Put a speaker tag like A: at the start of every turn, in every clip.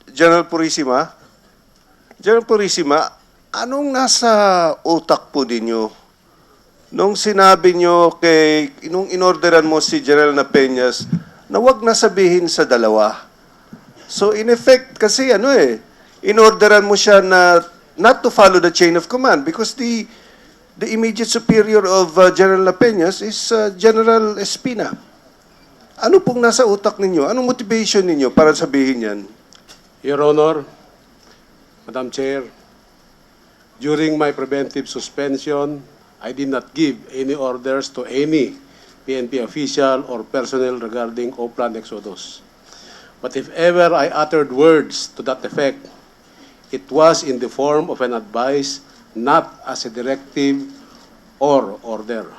A: General Purisima, anong nasa utak po ninyo nung sinabi nyo nung inorderan mo si General Napeñas na wag na sabihin sa dalawa? So in effect, kasi inorderan mo siya na not to follow the chain of command because the immediate superior of General Napeñas is General Espina. Ano pong nasa utak ninyo? Anong motivation ninyo para sabihin yan?
B: Your Honor, Madam Chair, during my preventive suspension, I did not give any orders to any PNP official or personnel regarding Oplan Exodus. But if ever I uttered words to that effect, it was in the form of an advice, not as a directive or order.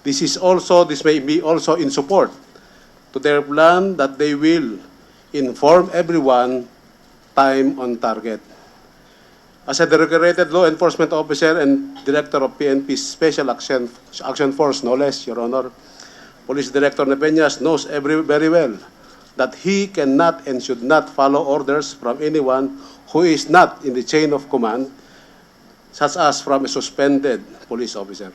B: This may be also in support to their plan that they will inform everyone time on target. As a decorated law enforcement officer and director of PNP Special Action Force, no less, Your Honor, Police Director Napeñas knows very well that he cannot and should not follow orders from anyone who is not in the chain of command, such as from a suspended police officer.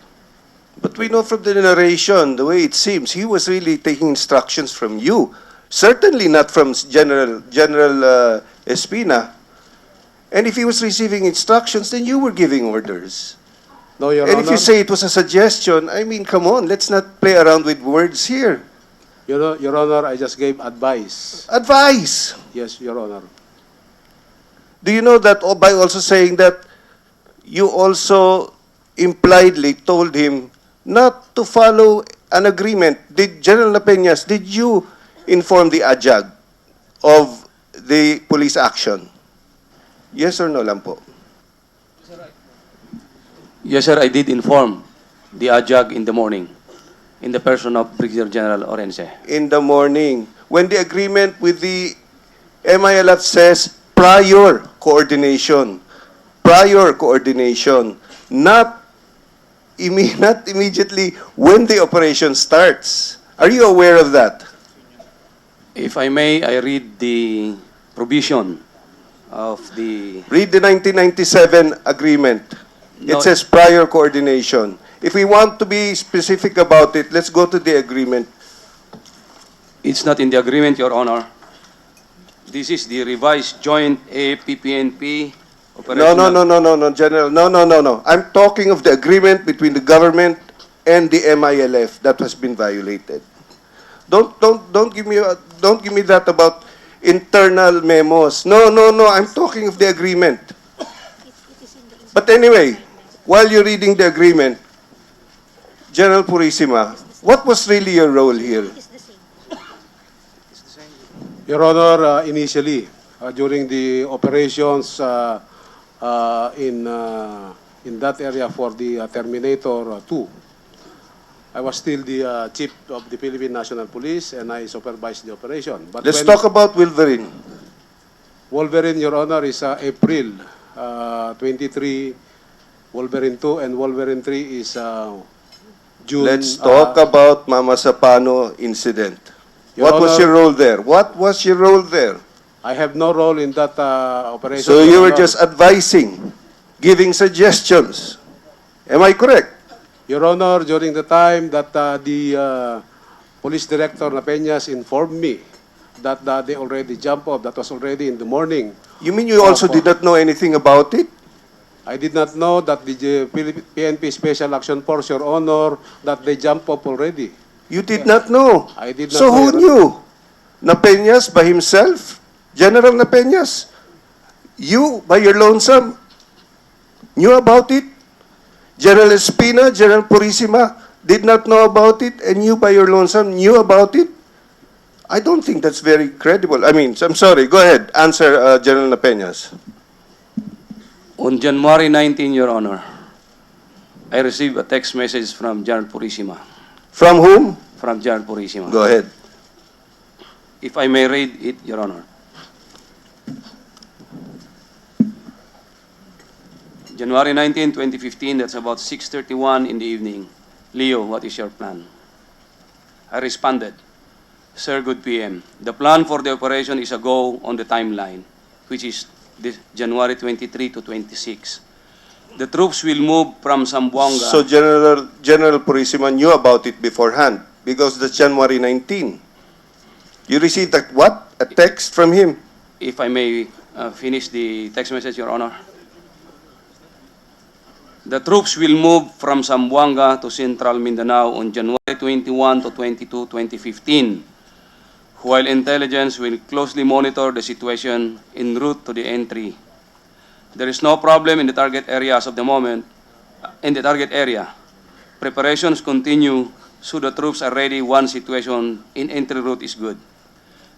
A: But we know from the narration, the way it seems, he was really taking instructions from you. Certainly not from General Espina. And if he was receiving instructions, then you were giving orders.
B: No, Your
A: And
B: Honor.
A: if you say it was a suggestion, I mean, come on, let's not play around with words here.
B: Your Honor, I just gave advice.
A: Advice.
B: Yes, Your Honor.
A: Do you know that by also saying that you also impliedly told him not to follow an agreement? Did General Napeñas, did you inform the AJAG of the police action? Yes or no lang po?
C: Yes, sir, I did inform the AJAG in the morning in the person of Brigadier General Orense.
A: In the morning, when the agreement with the MILF says prior coordination, not immediately when the operation starts. Are you aware of that?
C: If I may, I read the provision of the...
A: Read the 1997 agreement. It
C: No.
A: says prior coordination. If we want to be specific about it, let's go to the agreement.
C: It's not in the agreement, Your Honor. This is the revised joint AFP-PNP operational...
A: No, General. No. I'm talking of the agreement between the government and the MILF that has been violated. Don't give me that about internal memos. No. I'm talking of the agreement. But anyway, while you're reading the agreement, General Purisima, what was really your role here?
B: Your Honor, initially, during the operations in that area for the Terminator 2, I was still the chief of the Philippine National Police and I supervised the operation. But
A: Let's
B: when
A: talk about Wolverine.
B: Wolverine, Your Honor, is April 23, Wolverine 2, and Wolverine 3 is June.
A: Let's talk about Mama Sapano incident.
B: Your
A: What was
B: Honor,
A: your role there? What was your role there?
B: I have no role in that operation.
A: So you
B: Your
A: were
B: Honor.
A: just advising, giving suggestions. Am I correct?
B: Your Honor, during the time that the Police Director Napeñas informed me that they already jumped off, that was already in the morning.
A: You mean you also did not know anything about it?
B: I did not know that the PNP Special Action Force, Your Honor, that they jumped off already.
A: You did not know.
B: I did not
A: So
B: know,
A: who
B: Your
A: knew? Napeñas by himself? General Napeñas? You, by your lonesome, knew about it? General Espina, General Purisima did not know about it, and you, by your lonesome, knew about it? I don't think that's very credible. I mean, I'm sorry. Go ahead. Answer, General Napeñas.
C: On January 19, Your Honor, I received a text message from General Purisima.
A: From whom?
C: From General Purisima.
A: Go ahead.
C: If I may read it, Your Honor. January 19, 2015, that's about 6:31 in the evening. Leo, what is your plan? I responded, Sir, good PM. The plan for the operation is a go on the timeline, which is this January 23 to 26. The troops will move from Zamboanga.
A: So General Purisima knew about it beforehand because that's January 19. You received a text from him?
C: If I may finish the text message, Your Honor. The troops will move from Zamboanga to Central Mindanao on January 21 to 22, 2015, while intelligence will closely monitor the situation en route to the entry. There is no problem in the target area as of the moment. In the target area, preparations continue so the troops are ready once situation in entry route is good.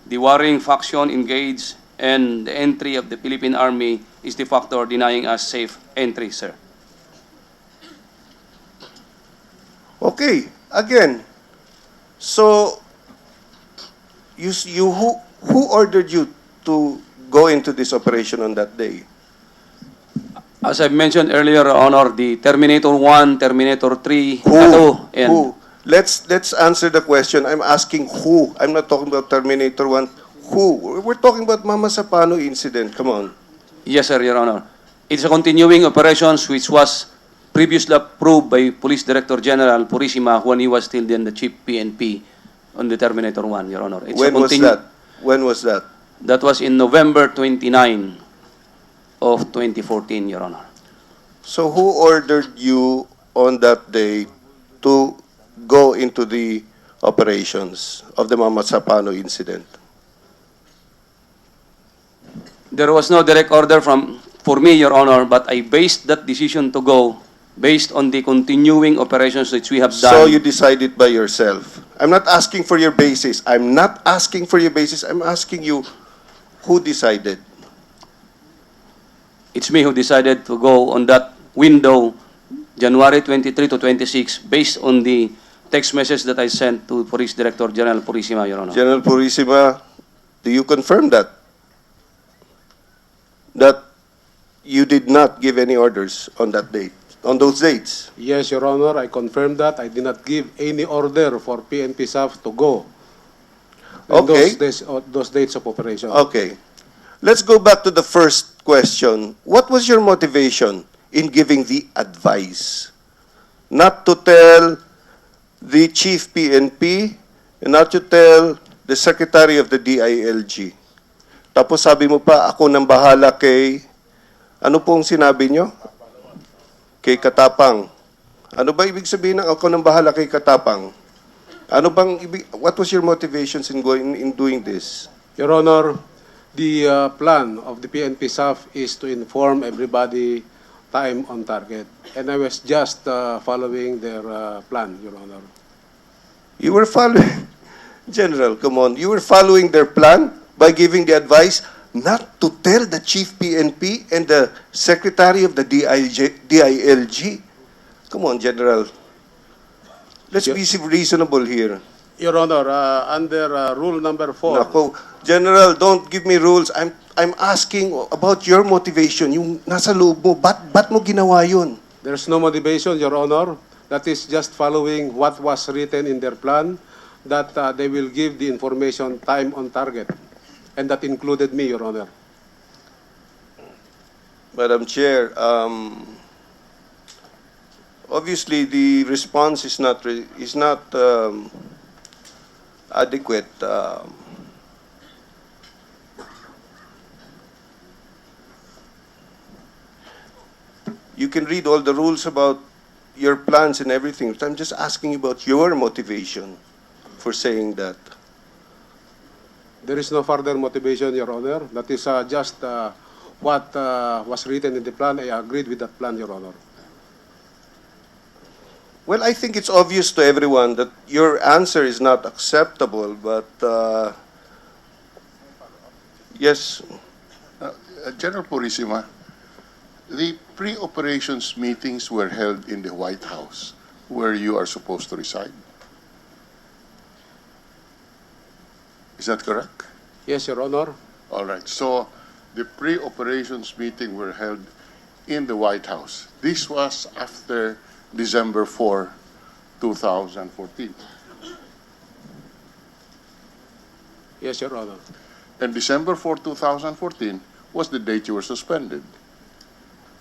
C: The warring faction engaged and the entry of the Philippine Army is the factor denying us safe entry, sir.
A: Okay, again. So who ordered you to go into this operation on that day?
C: As I mentioned earlier, Your Honor, the Terminator 1, Terminator 3, and
A: Who? Let's answer the question. I'm asking who. I'm not talking about Terminator 1. Who? We're talking about Mama Sapano incident. Come on.
C: yes, sir, Your Honor. It's a continuing operations which was previously approved by Police Director General Purisima when he was still then the Chief PNP on the Terminator 1, Your Honor. It's
A: When was that? When was that?
C: That was in November 29 of 2014, Your Honor.
A: So who ordered you on that day to go into the operations of the Mama Sapano incident?
C: There was no direct order for me, Your Honor, but I based that decision to go based on the continuing operations which we have done.
A: So you decided by yourself. I'm not asking for your basis. I'm asking you who decided.
C: It's me who decided to go on that window, January 23 to 26, based on the text message that I sent to Police Director General Purisima, Your Honor.
A: General Purisima, do you confirm that? That you did not give any orders on that date, on those dates?
B: Yes, Your Honor, I confirm that. I did not give any order for PNP staff to go in
A: Okay.
B: those dates of operation.
A: Okay. Let's go back to the first question. What was your motivation in giving the advice? Not to tell the Chief PNP and not to tell the Secretary of the DILG. Tapos sabi mo pa, ako nang bahala kay... Ano pong sinabi nyo? Kay Katapang. Ano ba ibig sabihin ng ako nang bahala kay Katapang? What was your motivations in doing this?
B: Your Honor, the plan of the PNP staff is to inform everybody time on target. And I was just following their plan, Your Honor.
A: You were following... General, come on. You were following their plan by giving the advice not to tell the Chief PNP and the Secretary of the DILG. Come on, General. Let's be reasonable here.
B: Your Honor, under rule number 4,
A: Nako, General, don't give me rules. I'm asking about your motivation. Yung nasa loob mo, ba't mo ginawa yun?
B: there's no motivation, Your Honor. That is just following what was written in their plan, that they will give the information time on target. And that included me, Your Honor.
A: Madam Chair, obviously the response is not adequate. You can read all the rules about your plans and everything, but I'm just asking about your motivation for saying that.
B: There is no further motivation, Your Honor. That is just what was written in the plan. I agreed with that plan, Your Honor.
A: Well, I think it's obvious to everyone that your answer is not acceptable, but yes.
D: General Purisima, the pre-operations meetings were held in the White House, where you are supposed to reside. Is that correct?
B: Yes, Your Honor.
D: All right. So the pre-operations meeting were held in the White House. This was after December 4, 2014.
B: Yes, Your Honor.
D: And December 4, 2014 was the date you were suspended.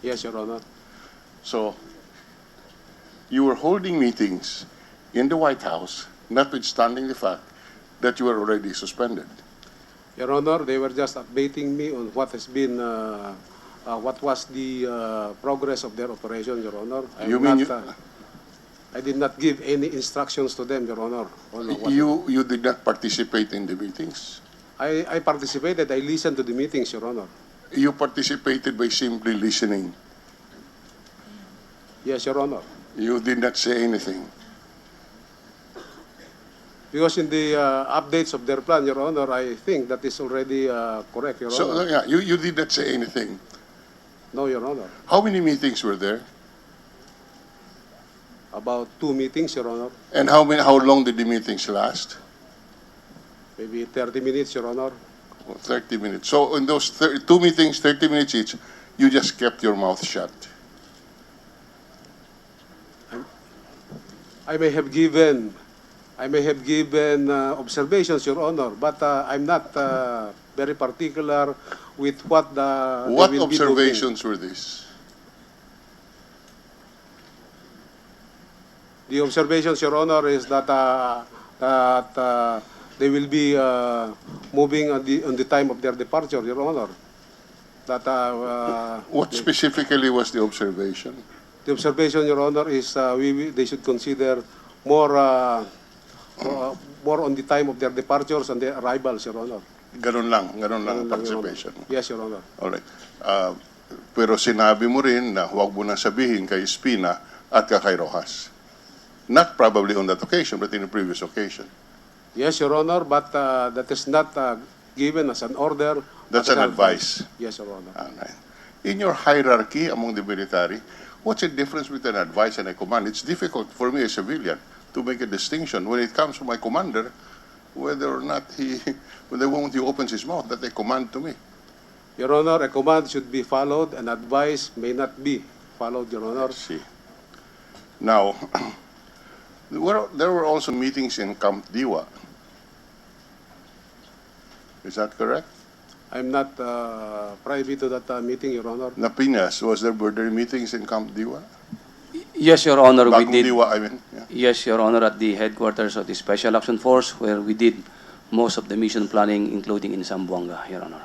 B: Yes, Your Honor.
D: So you were holding meetings in the White House, notwithstanding the fact that you were already suspended.
B: Your Honor, they were just updating me on what has been, what was the progress of their operation, Your Honor. I did not give any instructions to them, Your Honor. On what
D: You did not participate in the meetings.
B: I participated. I listened to the meetings, Your Honor.
D: You participated by simply listening.
B: Yes, Your Honor.
D: You did not say anything.
B: Because in the updates of their plan, Your Honor, I think that is already correct, Your
D: So
B: Honor.
D: yeah, you did not say anything.
B: No, Your Honor.
D: How many meetings were there?
B: About 2 meetings, Your Honor.
D: And how long did the meetings last?
B: Maybe 30 minutes, Your Honor.
D: 30 minutes. So in those 2 meetings, 30 minutes each, you just kept your mouth shut.
B: I may have given observations, Your Honor, but I'm not very particular with what they
D: What
B: will be doing.
D: observations were these?
B: The observations, Your Honor, is that they will be moving on the time of their departure, Your Honor. That
D: What specifically was the observation?
B: the observation, Your Honor, is they should consider more on the time of their departures and their arrivals, Your Honor.
D: Ganun lang ang
B: Your Honor.
D: participation.
B: Yes, Your Honor.
D: Alright. Pero sinabi mo rin na huwag mo nang sabihin kay Espina at kay Rojas. Not probably on that occasion, but in a previous occasion.
B: Yes, Your Honor, but that is not given as an order.
D: That's
B: but
D: an advice.
B: Yes, Your Honor.
D: Alright. In your hierarchy among the military, what's the difference between an advice and a command? It's difficult for me as a civilian to make a distinction when it comes to my commander, whether or not when the moment he opens his mouth, that a command to me.
B: Your Honor, a command should be followed, and advice may not be followed, Your Honor.
D: See. Now, there were also meetings in Camp Diwa. Is that correct?
B: I'm not privy to that meeting, Your Honor.
D: Napinas, were there meetings in Camp Diwa?
C: Yes, Your Honor, we
D: Bagong
C: did.
D: Diwa, I mean. Yeah.
C: Yes, Your Honor, at the headquarters of the Special Action Force, where we did most of the mission planning, including in Zamboanga, Your Honor.